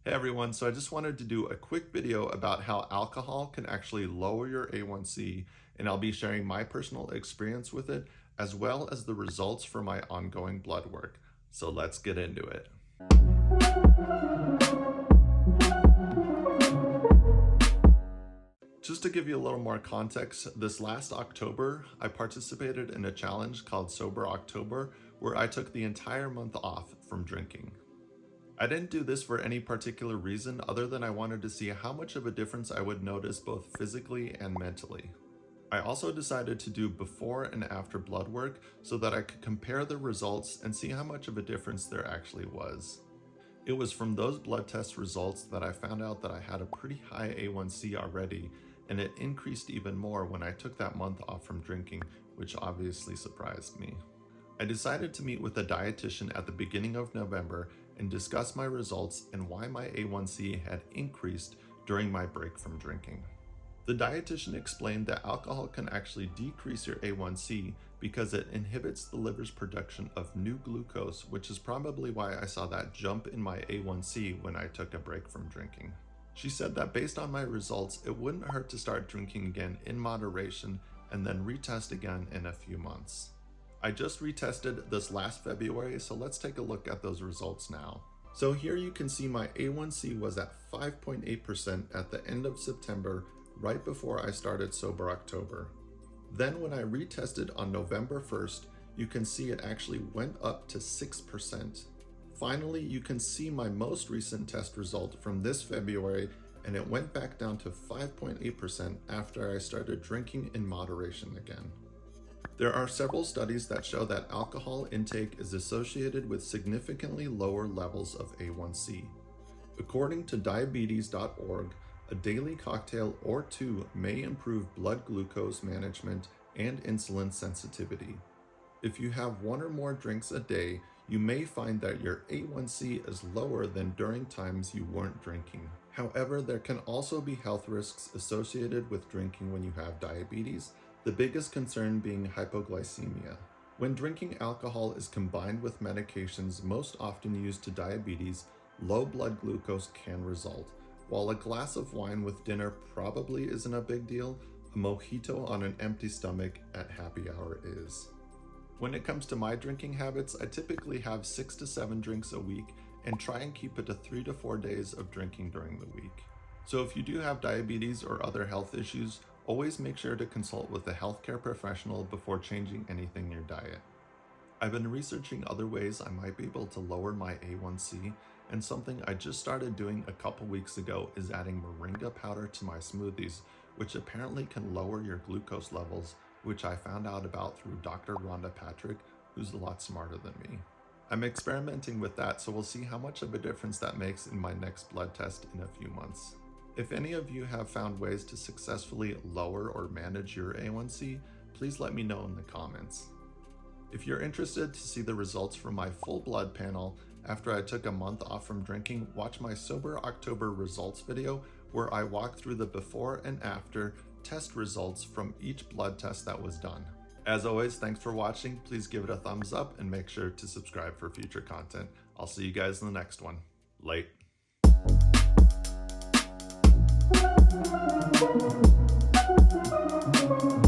Hey everyone, so I just wanted to do a quick video about how alcohol can actually lower your A1C, and I'll be sharing my personal experience with it, as well as the results for my ongoing blood work. So let's get into it. Just to give you a little more context, this last October, I participated in a challenge called Sober October, where I took the entire month off from drinking. I didn't do this for any particular reason other than I wanted to see how much of a difference I would notice both physically and mentally. I also decided to do before and after blood work so that I could compare the results and see how much of a difference there actually was. It was from those blood test results that I found out that I had a pretty high A1C already, and it increased even more when I took that month off from drinking, which obviously surprised me. I decided to meet with a dietitian at the beginning of November and discuss my results and why my A1C had increased during my break from drinking. The dietitian explained that alcohol can actually decrease your A1C because it inhibits the liver's production of new glucose, which is probably why I saw that jump in my A1C when I took a break from drinking. She said that based on my results, it wouldn't hurt to start drinking again in moderation and then retest again in a few months. I just retested this last February, so let's take a look at those results now. So here you can see my A1C was at 5.8% at the end of September, right before I started Sober October. Then when I retested on November 1st, you can see it actually went up to 6%. Finally, you can see my most recent test result from this February, and it went back down to 5.8% after I started drinking in moderation again. There are several studies that show that alcohol intake is associated with significantly lower levels of A1C. According to diabetes.org, a daily cocktail or two may improve blood glucose management and insulin sensitivity. If you have one or more drinks a day, you may find that your A1C is lower than during times you weren't drinking. However, there can also be health risks associated with drinking when you have diabetes, the biggest concern being hypoglycemia. When drinking alcohol is combined with medications most often used to diabetes, low blood glucose can result. While a glass of wine with dinner probably isn't a big deal, a mojito on an empty stomach at happy hour is. When it comes to my drinking habits, I typically have 6 to 7 drinks a week and try and keep it to 3 to 4 days of drinking during the week. So if you do have diabetes or other health issues, always make sure to consult with a healthcare professional before changing anything in your diet. I've been researching other ways I might be able to lower my A1C, and something I just started doing a couple weeks ago is adding Moringa powder to my smoothies, which apparently can lower your glucose levels, which I found out about through Dr. Rhonda Patrick, who's a lot smarter than me. I'm experimenting with that, so we'll see how much of a difference that makes in my next blood test in a few months. If any of you have found ways to successfully lower or manage your A1C, please let me know in the comments. If you're interested to see the results from my full blood panel after I took a month off from drinking, watch my Sober October results video where I walk through the before and after test results from each blood test that was done. As always, thanks for watching. Please give it a thumbs up and make sure to subscribe for future content. I'll see you guys in the next one. Late. Thank you.